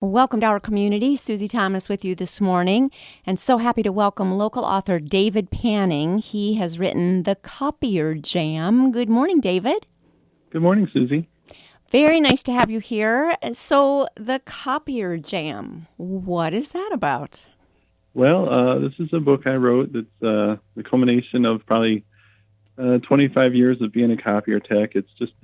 Welcome to our community. Susie Thomas with you this morning, and so happy to welcome local author David Panning. He has written The Copier Jam. Good morning, David. Good morning, Susie. Very nice to have you here. So, The Copier Jam, what is that about? Well, this is a book I wrote that's the culmination of probably 25 years of being a copier tech. It's just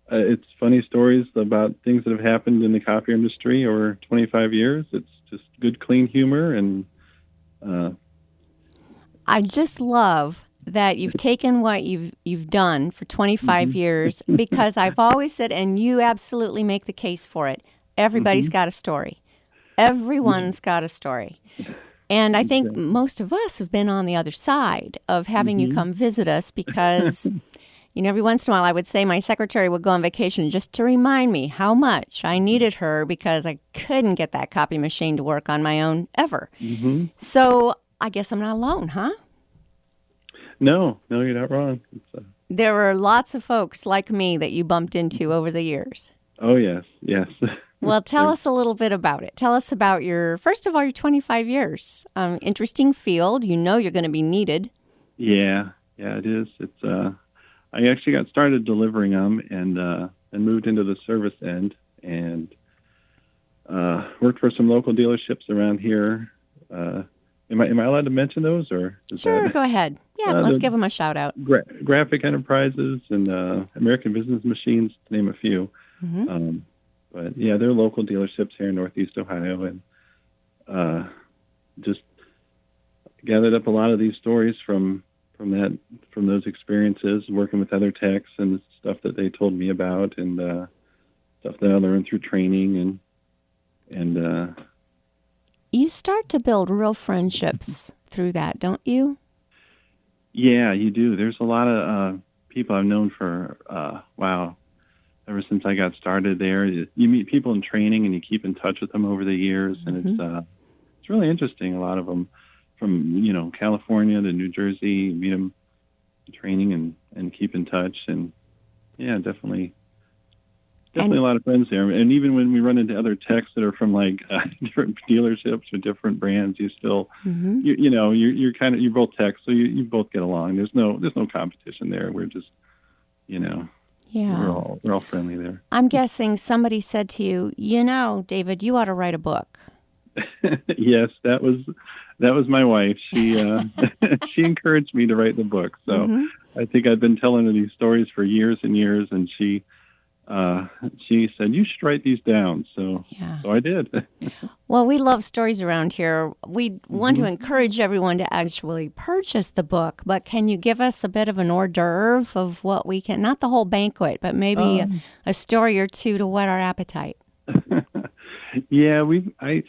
it's funny stories about things that have happened in the copier industry over 25 years. It's just good, clean humor. And I just love that you've taken what you've done for 25 years, because I've always said, and you absolutely make the case for it, everybody's got a story. Everyone's got a story. And I think most of us have been on the other side of having you come visit us because, every once in a while I would say my secretary would go on vacation just to remind me how much I needed her because I couldn't get that copy machine to work on my own ever. So I guess I'm not alone, huh? No, you're not wrong. There were lots of folks like me that you bumped into over the years. Oh, yes. Well, tell us a little bit about it. Tell us about first of all, your 25 years. Interesting field. You know you're going to be needed. Yeah, it is. It's I actually got started delivering them and moved into the service end and worked for some local dealerships around here. Am I allowed to mention those, or sure? Go ahead. Yeah, let's give them a shout out. Graphic Enterprises and American Business Machines, to name a few. But yeah, they're local dealerships here in Northeast Ohio, and just gathered up a lot of these stories from those experiences, working with other techs and stuff that they told me about, and stuff that I learned through training, and you start to build real friendships through that, don't you? Yeah, you do. There's a lot of people I've known for ever since I got started there. You meet people in training and you keep in touch with them over the years, and it's really interesting. A lot of them from California to New Jersey, you meet them in training and keep in touch, and yeah, definitely a lot of friends there. And even when we run into other techs that are from like different dealerships or different brands, you still you're both techs, so you both get along. There's no competition there. We're just we're all friendly there. I'm guessing somebody said to you, David, you ought to write a book. Yes, that was my wife. She she encouraged me to write the book. So I think I've been telling her these stories for years and years, and she said, you should write these down. So I did. Well, we love stories around here. We want to encourage everyone to actually purchase the book, but can you give us a bit of an hors d'oeuvre of what we can, not the whole banquet, but maybe a story or two to whet our appetite? Yeah, I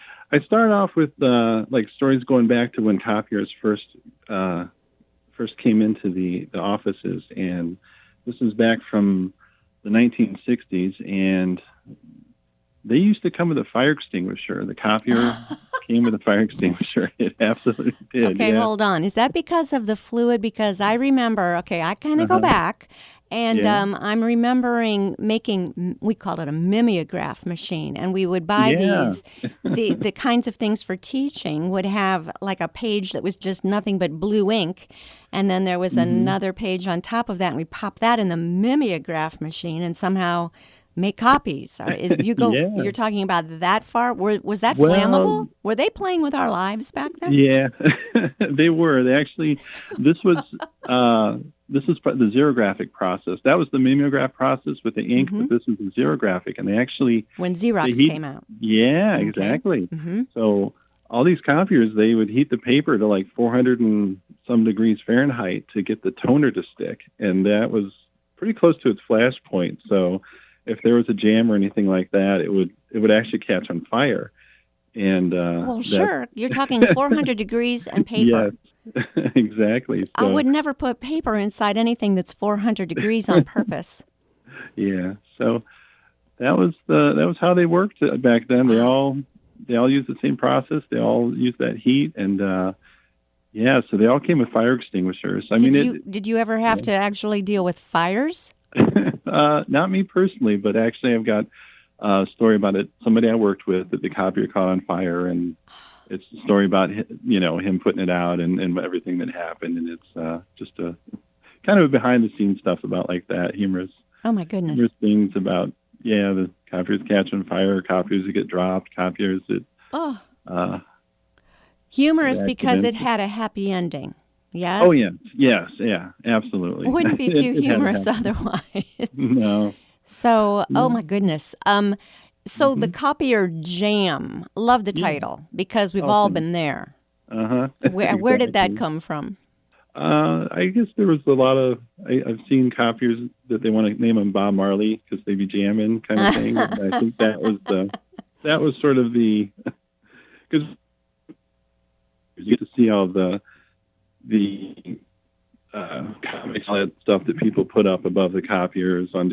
started off with like stories going back to when copiers first came into the offices, and this is back from the 1960s, and they used to come with a fire extinguisher. The copier came with a fire extinguisher. It absolutely did. Okay, hold on. Is that because of the fluid? Because I remember, I kind of go back, and I'm remembering making, we called it a mimeograph machine, and we would buy these, the kinds of things for teaching would have like a page that was just nothing but blue ink, and then there was another page on top of that, and we pop that in the mimeograph machine and somehow make copies. You're talking about that far? Was that flammable? Were they playing with our lives back then? Yeah, they were. They actually, this was the xerographic process. That was the mimeograph process with the ink, but this is the xerographic, and they actually when Xerox came out. Yeah, exactly. So all these copiers, they would heat the paper to like 400 and some degrees Fahrenheit to get the toner to stick, and that was pretty close to its flash point. So if there was a jam or anything like that, it would actually catch on fire. And sure, you're talking 400 degrees and paper. Yes, exactly. So, I would never put paper inside anything that's 400 degrees on purpose. Yeah, so that was how they worked back then. They all used the same process. They all used that heat, and so they all came with fire extinguishers. Did you ever have to actually deal with fires? Not me personally, but actually I've got a story about somebody I worked with that the copier caught on fire, and it's a story about him putting it out and everything that happened, and it's just a kind of behind the scenes stuff about like that humorous. Oh my goodness! Humorous things about the copiers catch on fire, copiers that get dropped, copiers that. Humorous because it had a happy ending. Yes. Oh yes, yeah, absolutely. Wouldn't be too humorous otherwise. No. So, oh my goodness. So the Copier Jam. Love the title because we've all been there. Where did that come from? I guess there was a lot of. I've seen copiers that they want to name them Bob Marley because they be jamming kind of thing. And I think that was sort of the because you get to see all the comics, all that stuff that people put up above the copiers on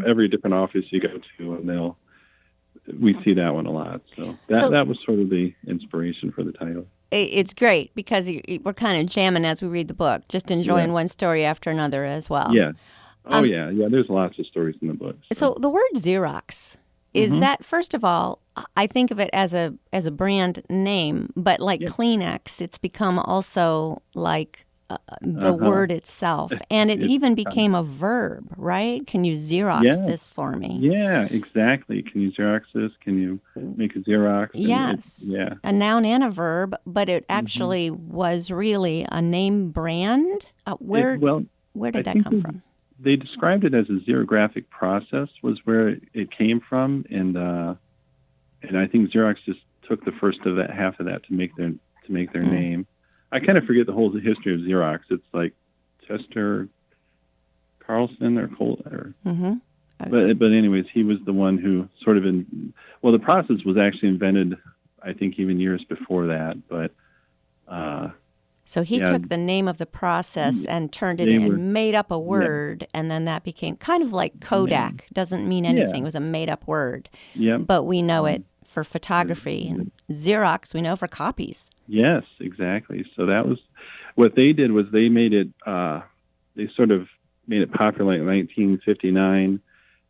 every different office you go to, and we see that one a lot. So that was sort of the inspiration for the title. It's great because we're kind of jamming as we read the book, just enjoying one story after another as well. Yeah. Yeah. There's lots of stories in the book. So the word Xerox, is that, first of all, I think of it as a brand name, but like Kleenex, it's become also like the word itself. And it even became a verb, right? Can you Xerox this for me? Yeah, exactly. Can you Xerox this? Can you make a Xerox? And yes. A noun and a verb, but it actually was really a name brand. Where did that come from? They described it as a xerographic process was where it came from, and I think Xerox just took the first of that half of that to make their name. I kind of forget the whole history of Xerox. It's like Chester Carlson or Cole, but anyways, he was the one who sort of the process was actually invented, I think, even years before that, but. So he took the name of the process and turned it in and made up a word, and then that became kind of like Kodak. Doesn't mean anything. It was a made-up word. Yeah. But we know it for photography, and Xerox we know for copies. Yes, exactly. So that was what they did was they made it. They sort of made it popular in 1959.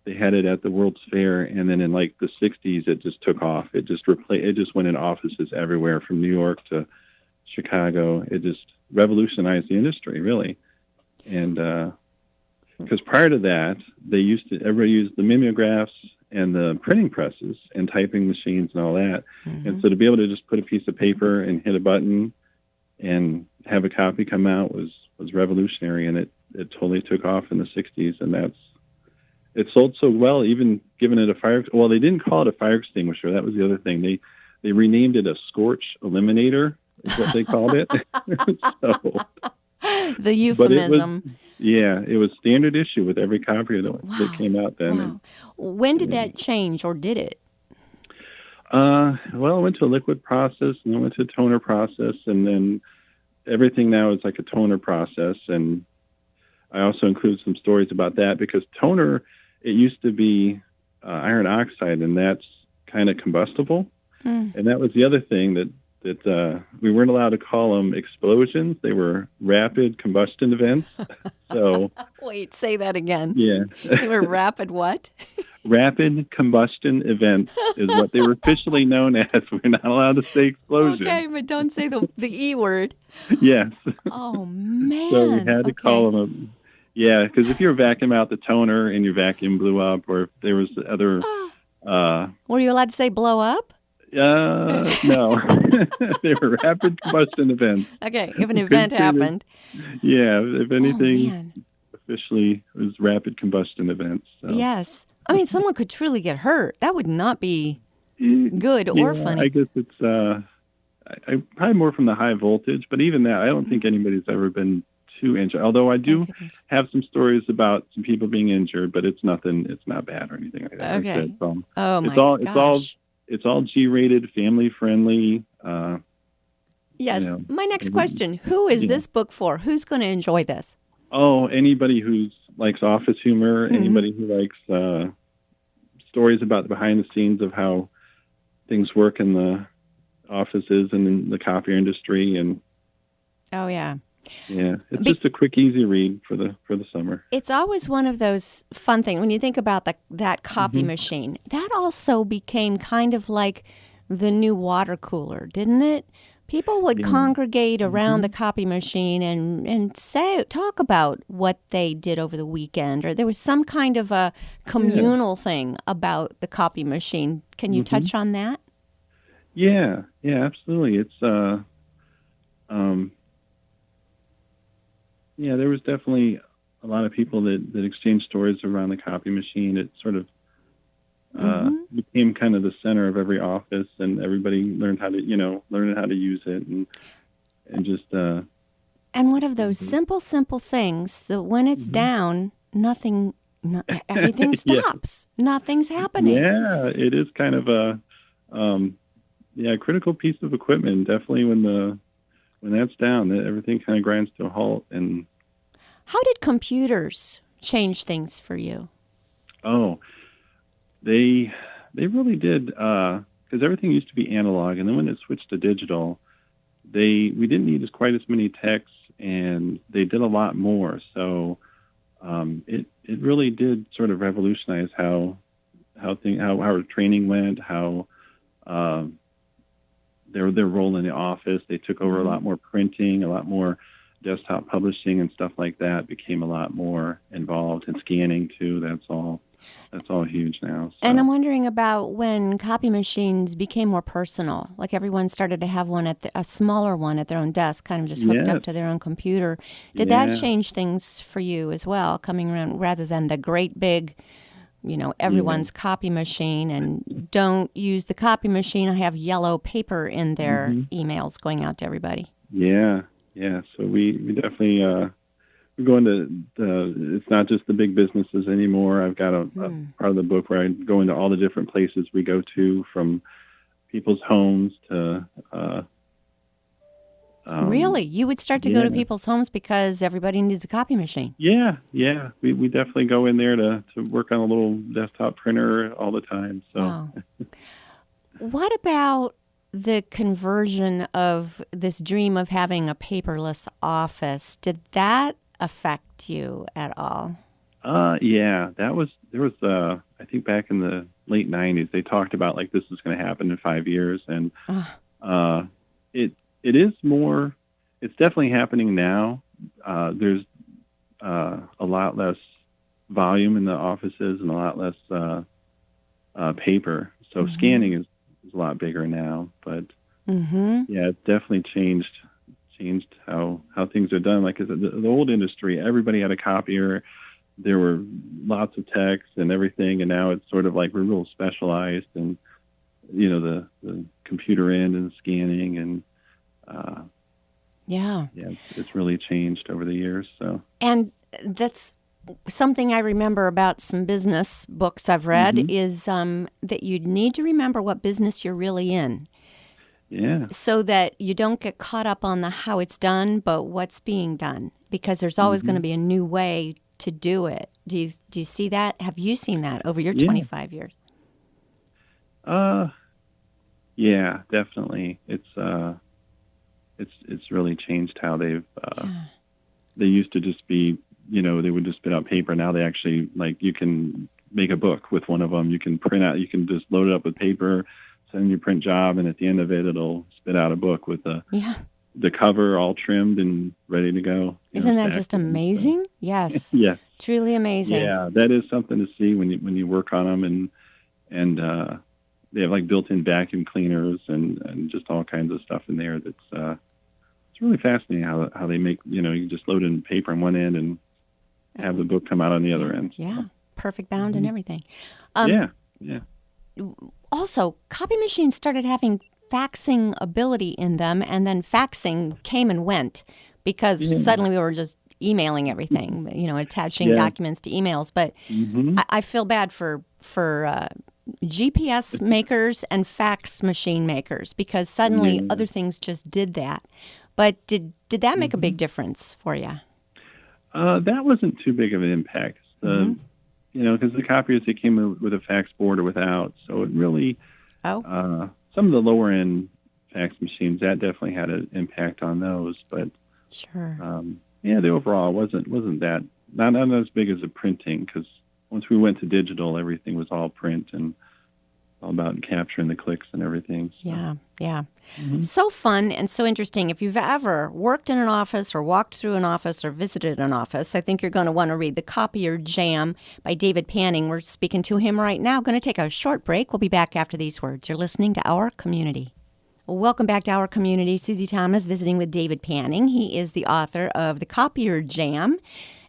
They had it at the World's Fair, and then in like the 60s, it just took off. It just went in offices everywhere from New York to Chicago. It just revolutionized the industry, really. And because prior to that, everybody used the mimeographs and the printing presses and typing machines and all that. And so to be able to just put a piece of paper and hit a button and have a copy come out was revolutionary, and it totally took off in the 60s. And it sold so well, even giving it a fire. Well, they didn't call it a fire extinguisher. That was the other thing. They renamed it a scorch eliminator. Is what they called it. The euphemism. It was standard issue with every copier that came out then. Wow. When did that change, or did it? Well, it went to a liquid process, and then went to a toner process, and then everything now is like a toner process. And I also include some stories about that because toner, it used to be iron oxide, and that's kind of combustible. And that was the other thing that we weren't allowed to call them explosions. They were rapid combustion events. So wait, say that again. Yeah. They were rapid what? Rapid combustion events is what they were officially known as. We're not allowed to say explosion. Okay, but don't say the E word. Yes. Oh, man. So we had to call them because if you were vacuuming out the toner and your vacuum blew up, or if there was other... were you allowed to say blow up? No. They were rapid combustion events. Okay, if an event happened. If anything, officially it was rapid combustion events. So. Yes. I mean, someone could truly get hurt. That would not be good or funny. I guess it's probably more from the high voltage, but even that, I don't think anybody's ever been too injured. Although I do have some stories about some people being injured, but it's not bad or anything like that. Okay. My gosh. It's all G-rated, family-friendly. Yes. My next question, who is this book for? Who's going to enjoy this? Oh, anybody who likes office humor, anybody who likes stories about the behind the scenes of how things work in the offices and in the copier industry. And oh, yeah. Yeah, it's Be- just a quick, easy read for the summer. it's always one of those fun things when you think about that copy Hmm. machine. That also became kind of like the new water cooler, didn't it? People would Yeah. congregate around the Hmm. copy machine and talk about what they did over the weekend, or there was some kind of a Yeah. communal thing about the copy machine. Can you Hmm. touch on that? Yeah. Yeah. Absolutely. It's um, yeah. There was definitely a lot of people that exchanged stories around the copy machine. It sort of Hmm. became kind of the center of every office, and everybody learned how to learn how to use it, and just And one of those Mhm. simple, simple things that when it's Mhm. down, nothing, everything Yeah. stops. Nothing's happening. Yeah, it is kind of a um, yeah, critical piece of equipment. Definitely when that's down, everything kind of grinds to a halt. And How did computers change things for you? oh, they they really did because everything used to be analog, and then when it switched to digital, we didn't need as quite as many techs, and they did a lot more. So it really did sort of revolutionize how our training went, how um, their role in the office. They took over a Hmm. lot more printing, a lot more desktop publishing and stuff like that. Became a lot more involved in scanning too. That's all huge now. And I'm So wondering about when copy machines became more personal, like everyone started to have one a smaller one at their own desk, kind of just hooked up yes, to their own computer. Did that yeah, change things for you as well, coming around rather than the great big, yeah, everyone's copy machine and don't use the copy machine? I have yellow paper in their hmm, emails going out to everybody. yeah, yeah. So we definitely we go into it's not just the big businesses anymore. I've got a Hmm. part of the book where I go into all the different places we go to, from people's homes to um, Really? You would start to go to yeah. people's homes because everybody needs a copy machine. Yeah, yeah. We definitely go in there to work on a little desktop printer all the time. So Wow. What about the conversion of this dream of having a paperless office? Did that affect you at all? yeah, there was I think back in the late '90s they talked about like this is going to happen in 5 years, and Ugh. uh, it is more. It's definitely happening now. There's a lot less volume in the offices and a lot less paper. So Mm-hmm. scanning is a lot bigger now, but Mm-hmm. yeah, it's definitely changed how things are done. Like the old industry, everybody had a copier. There were lots of techs and everything, and now it's sort of like we're real specialized, and the computer end and scanning, and uh, Yeah. yeah, it's really changed over the years. So And that's something I remember about some business books I've read hmm, is that you need to remember what business you're really in yeah, so that you don't get caught up on the how it's done, but what's being done, because there's always going hmm, to be a new way to do it. Do you see that? Have you seen that over your yeah, 25 years? uh, yeah, definitely. It's really changed how Yeah. they used to just be, they would just spit out paper. Now they actually, like, you can make a book with one of them. You can print out, you can just load it up with paper, send your print job, and at the end of it, it'll spit out a book with Yeah. the cover all trimmed and ready to go, Isn't that stacked just in. So, amazing? Yes. yes, Truly amazing. yeah, that is something to see when you work on them, and they have like built-in vacuum cleaners and just all kinds of stuff in there. It's really fascinating how they make, you can just load in paper on one end and have the book come out on the other Yeah. end. Yeah. So, Perfect bound and hmm, everything. yeah, yeah, Also, copy machines started having faxing ability in them, and then faxing came and went because yeah, suddenly we were just emailing everything, attaching yeah. documents to emails. But Hmm. I feel bad for GPS makers and fax machine makers because suddenly Yeah. other things just did that. But did that make a Hmm. big difference for you? That wasn't too big of an impact. Mm-hmm. Because the copiers, they came with a fax board or without, so it really Oh, some of the lower end fax machines, that definitely had an impact on those. But Sure. Yeah, the overall wasn't that not as big as the printing, because once we went to digital, everything was all print and all about capturing the clicks and everything. So. Yeah, yeah. Mhm. So fun and so interesting. If you've ever worked in an office or walked through an office or visited an office, I think you're going to want to read The Copier Jam by David Panning. We're speaking to him right now. Going to take a short break. We'll be back after these words. You're listening to Our Community. Welcome back to Our Community. Susie Thomas visiting with David Panning. He is the author of The Copier Jam.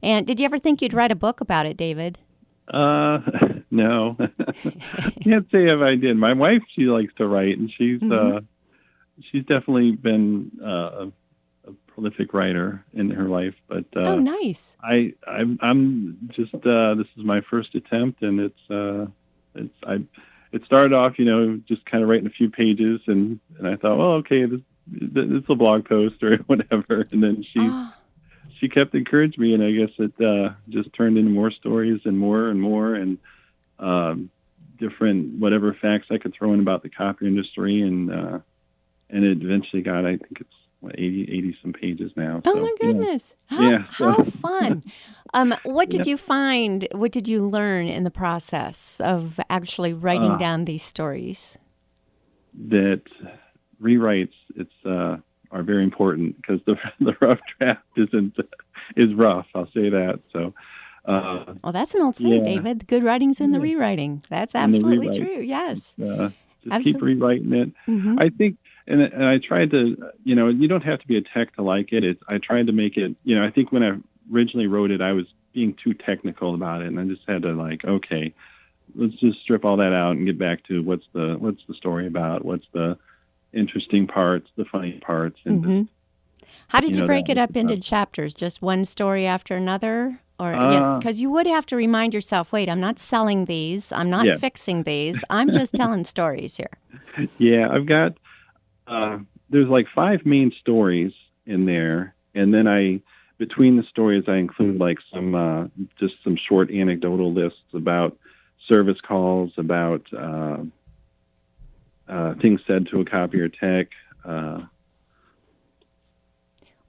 And did you ever think you'd write a book about it, David? No. Can't say if I did. My wife, she likes to write, and she's definitely been a prolific writer in her life. But Oh, nice. I'm just this is my first attempt, and it started off, just kind of writing a few pages, and I thought, well, okay, this is a blog post or whatever, and then she kept encouraging me, and I guess it just turned into more stories and more, and different whatever facts I could throw in about the copy industry, and it eventually got, I think it's 80 some pages now. Oh, so, my goodness. Yeah. How fun. What did you find, what did you learn in the process of actually writing down these stories? That rewrites are very important, because the rough draft is rough. I'll say that. So. Well, that's an old saying, David. The good writing's in the rewriting. That's absolutely true. Yes. Just keep rewriting it. Mm-hmm. I think, and I tried to, you don't have to be a tech to like it. I tried to make it, I think when I originally wrote it, I was being too technical about it, and I just had to okay, let's just strip all that out and get back to what's the story about, what's the interesting parts, the funny parts, and how did you break it up into chapters? Just one story after another? Or yes, because you would have to remind yourself, wait, I'm not selling these. I'm not fixing these. I'm just telling stories here. Yeah, I've got, there's 5 main stories in there. And then between the stories, I include just some short anecdotal lists about service calls, about things said to a copier tech.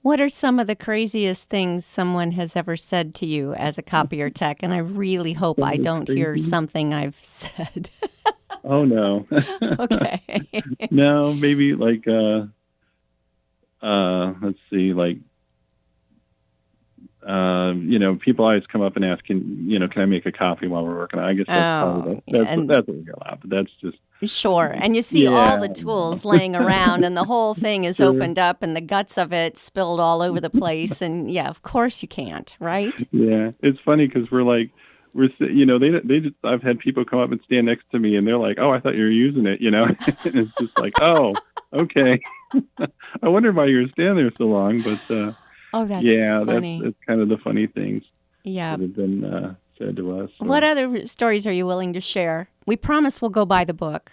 What are some of the craziest things someone has ever said to you as a copier tech? And I really hope I don't hear something I've said. Oh, no. Okay. No, maybe let's see, people always come up and ask, can I make a copy while we're working? I guess that's what we get a lot, but that's just. Sure. And you see all the tools laying around, and the whole thing is opened up, and the guts of it spilled all over the place. And yeah, of course you can't, right? Yeah. It's funny because they just, I've had people come up and stand next to me, and they're like, oh, I thought you were using it, and it's just like, oh, okay. I wonder why you were standing there so long, but that's funny. That's kind of the funny things that have been said to us. What other stories are you willing to share? We promise we'll go buy the book.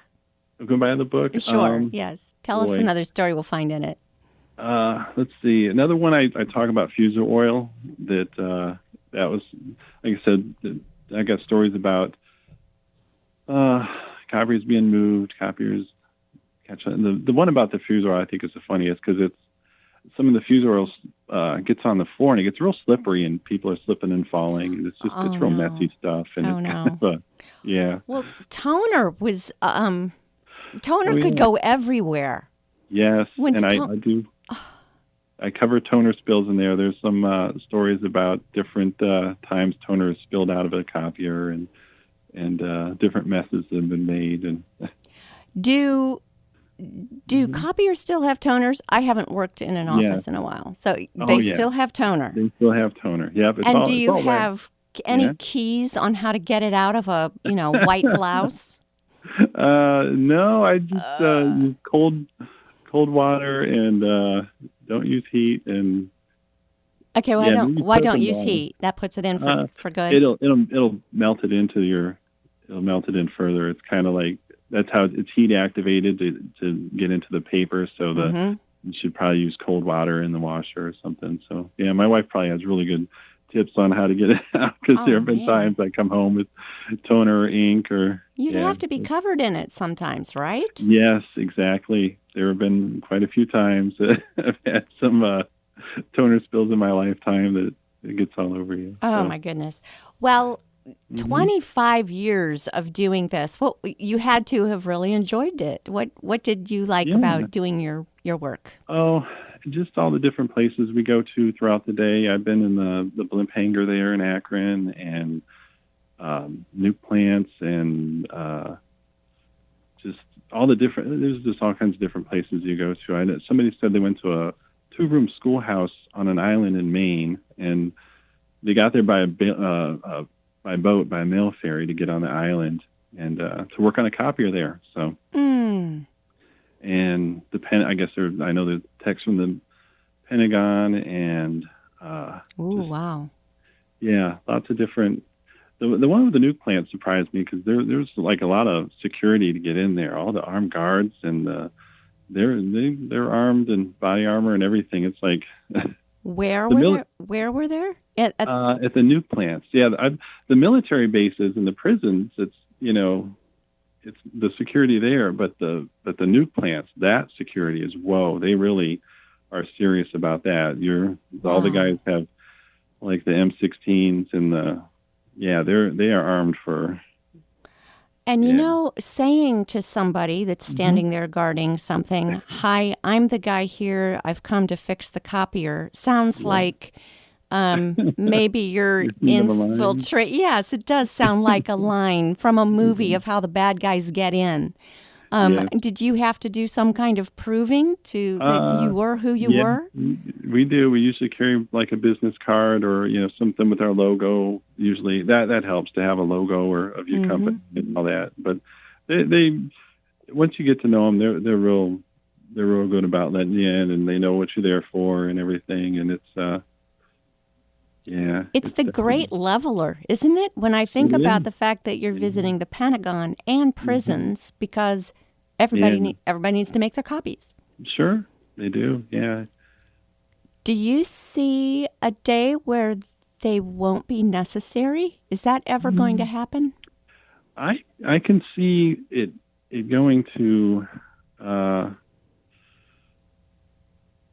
We'll go buy the book? Sure, yes. Tell us another story we'll find in it. Let's see. Another one, I talk about fuser oil. That was, like I said, I got stories about copiers being moved, copiers catch on. The one about the fuser oil I think is the funniest, because it's some of the fuser oil gets on the floor and it gets real slippery, and people are slipping and falling. It's just it's real messy stuff, and it's kind of Well, toner was could go everywhere. Yes, I do. I cover toner spills in there. There's some stories about different times toner is spilled out of a copier, and different messes have been made. And Do copiers still have toners? I haven't worked in an office in a while, so they still have toner. They still have toner. Yeah. And do you have any keys on how to get it out of a white blouse? No, I just use cold water, and don't use heat. And okay, why don't use heat? That puts it in for good. It'll melt it it'll melt it in further. It's kind of like. That's how it's heat activated to get into the paper. So you should probably use cold water in the washer or something. So yeah, my wife probably has really good tips on how to get it out, because there have been times I come home with toner or ink or. You'd have to be covered in it sometimes, right? Yes, exactly. There have been quite a few times that I've had some toner spills in my lifetime that it gets all over you. Oh, So, my goodness. Well, hmm 25 years of doing this. What you had to have really enjoyed it. What did you like yeah. about doing your work? Oh, just all the different places we go to throughout the day. I've been in the blimp hangar there in Akron and nuke plants and just all the different. There's just all kinds of different places you go to. I know somebody said they went to a two-room schoolhouse on an island in Maine, and they got there by boat by a mail ferry to get on the island and to work on a copier there. So Mm. and I guess I know there's text from the Pentagon and Ooh, just wow. yeah, lots of different. The one with the nuke plant surprised me because there's like a lot of security to get in there. All the armed guards and they're armed and body armor and everything. It's like Where the were there? Where were there? At at the nuke plants. Yeah, the military bases and the prisons. It's it's the security there, but the nuke plants, that security is whoa. They really are serious about that. All the wow. guys have like the M16s and they are armed for And yeah. saying to somebody that's hmm standing there guarding something, "Hi, I'm the guy here. I've come to fix the copier," sounds Yeah. like maybe you're You're seeing of a line. infiltrate. Yes, it does sound like a line from a movie hmm of how the bad guys get in. Yes. Did you have to do some kind of proving to that Uh, you were who you yeah, were? we do. We usually carry like a business card or something with our logo. Usually that helps to have a logo or of your Mm-hmm. company and all that. But they once you get to know them, they're real good about letting you in, and they know what you're there for and everything. And it's yeah, It's it's the definitely great leveler, isn't it? When I think it about is. the fact that you're Yeah. visiting the Pentagon and hmm prisons because Yeah, everybody needs to make their copies. sure they do. Yeah. Do you see a day where they won't be necessary? Is that ever going to Mm. happen? I can see it going to uh,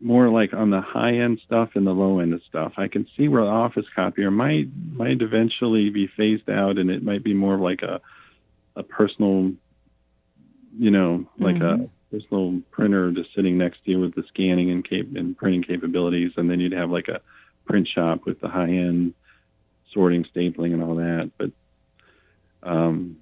more like on the high end stuff and the low end of stuff. I can see where the office copier might eventually be phased out, and it might be more of like a personal, like Mm-hmm. a personal printer just sitting next to you with the scanning and printing capabilities, and then you'd have like a print shop with the high end sorting, stapling, and all that. But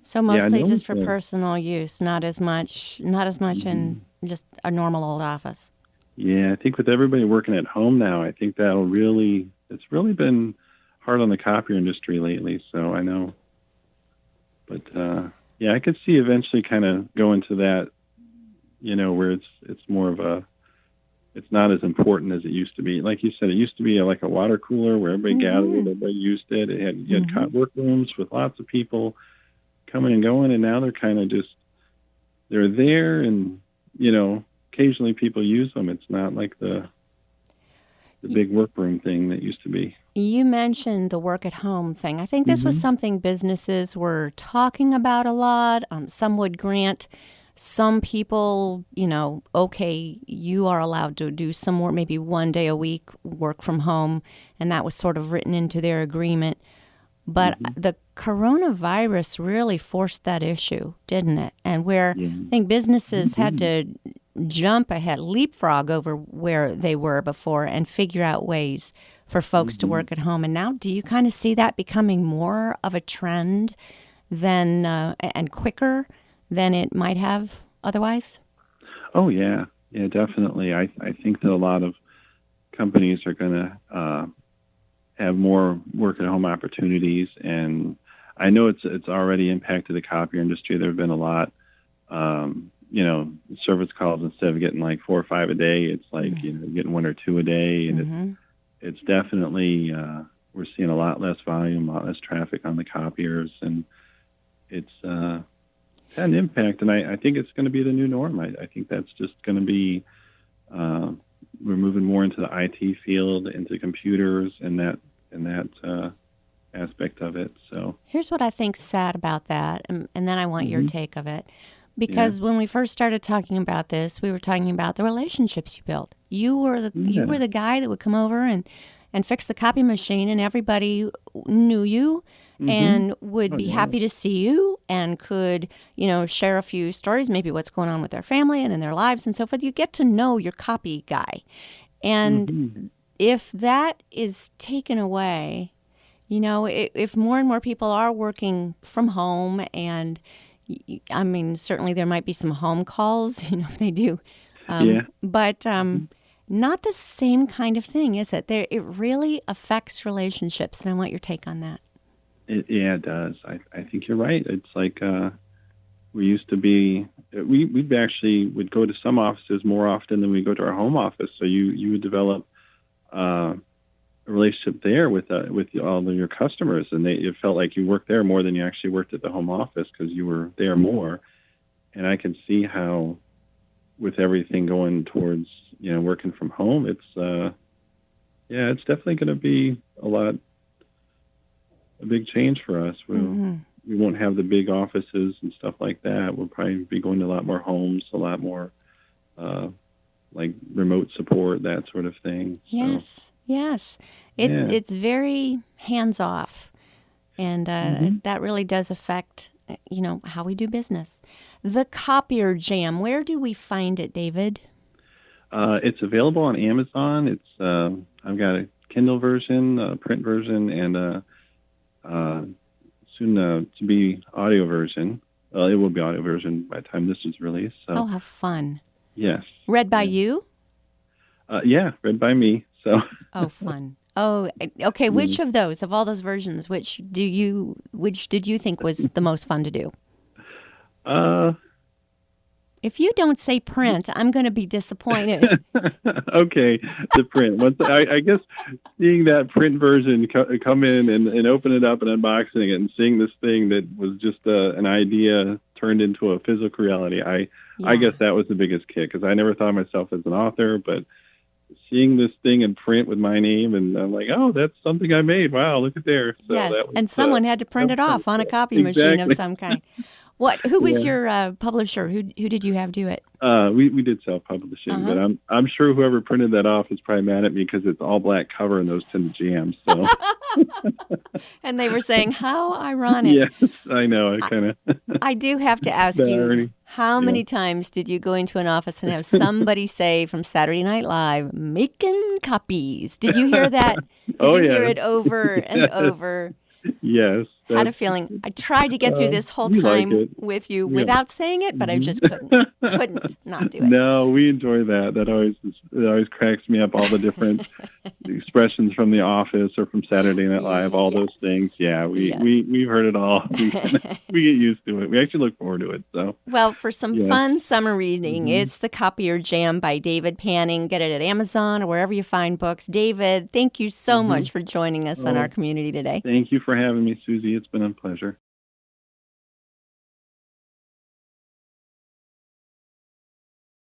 So yeah, I mostly just noticed for that. personal use, not as much in Mhm. just a normal old office. Yeah, I think with everybody working at home now, I think it's really been hard on the copier industry lately. So I know, but yeah, I could see eventually kind of go into that, where it's more of it's not as important as it used to be. Like you said, it used to be like a water cooler where everybody gathered, Mm-hmm. everybody used it. You had Mm-hmm. workrooms with lots of people coming and going, and now they're kind of just they're there, and occasionally people use them. It's not like the big workroom thing that used to be. You mentioned the work at home thing. I think this was hmm something businesses were talking about a lot. Some would grant some people, okay, you are allowed to do some more, maybe one day a week work from home. And that was sort of written into their agreement. But hmm the coronavirus really forced that issue, didn't it? And where Yeah. I think businesses had hmm to jump ahead, leapfrog over where they were before and figure out ways for folks to hmm work at home. And now, do you kind of see that becoming more of a trend than and quicker than it might have otherwise? Oh yeah, yeah, definitely. I think that a lot of companies are going to have more work at home opportunities, and I know it's already impacted the copier industry. There have been a lot. Service calls, instead of getting like 4 or 5 a day, it's like getting 1 or 2 a day, and Mm-hmm. it's definitely we're seeing a lot less volume, a lot less traffic on the copiers, and it's had an impact. And I think it's going to be the new norm. I think that's just going to be uh, we're moving more into the IT field, into computers, and that aspect of it. So Here's what I think's sad about that, and then I want your hmm take of it. yeah, Because when we first started talking about this, we were talking about the relationships you build. You were the guy that would come over and fix the copy machine, and everybody knew you and would be happy to see you and could, share a few stories, maybe what's going on with their family and in their lives and so forth. You get to know your copy guy. And if that is taken away, if more and more people are working from home, and I mean, certainly there might be some home calls, if they do. But not the same kind of thing, is it? It really affects relationships, and I want your take on that. It does. I think you're right. It's like we used to be. We actually would go to some offices more often than we go to our home office. So you would develop a relationship there with all of your customers, and it felt like you worked there more than you actually worked at the home office because you were there more. And I can see how, with everything going towards working from home, it's definitely going to be a big change for us. We won't have the big offices and stuff like that. We'll probably be going to a lot more homes, a lot more like remote support, that sort of thing. Yes. It's very hands off, and that really does affect how we do business. The Copier Jam, where do we find it, David? It's available on Amazon. It's I've got a Kindle version, a print version, and soon to be audio version. It will be audio version by the time this is released. So. Oh, how fun! Yes. Read by you? Read by me. So. Oh, fun. Oh, okay. Which of all those versions, which did you think was the most fun to do? If you don't say print, I'm going to be disappointed. Okay, the print. I guess seeing that print version come in and open it up and unboxing it and seeing this thing that was just an idea turned into a physical reality, I guess that was the biggest kick, because I never thought of myself as an author, but seeing this thing in print with my name, and I'm like, oh, that's something I made. Wow, look at there. So yes, and someone had to print it off on a copy machine of some kind. Who was your publisher? Who did you have do it? We did self-publishing, but I'm sure whoever printed that off is probably mad at me because it's all black cover and those tend to jam. So. And they were saying, how ironic. Yes, I know. I do have to ask you, how many times did you go into an office and have somebody say from Saturday Night Live, making copies? Did you hear that? Did you hear it over and over? Yes. Had a feeling. I tried to get through this whole time with you without saying it, but I just couldn't not do it. No, we enjoy that. It always cracks me up, all the different expressions from The Office or from Saturday Night Live, all those things. Yeah, we've heard it all. We get used to it. We actually look forward to it. So, well, for some fun summer reading, it's The Copier Jam by David Panning. Get it at Amazon or wherever you find books. David, thank you so much for joining us on our community today. Thank you for having me, Susie. It's been a pleasure.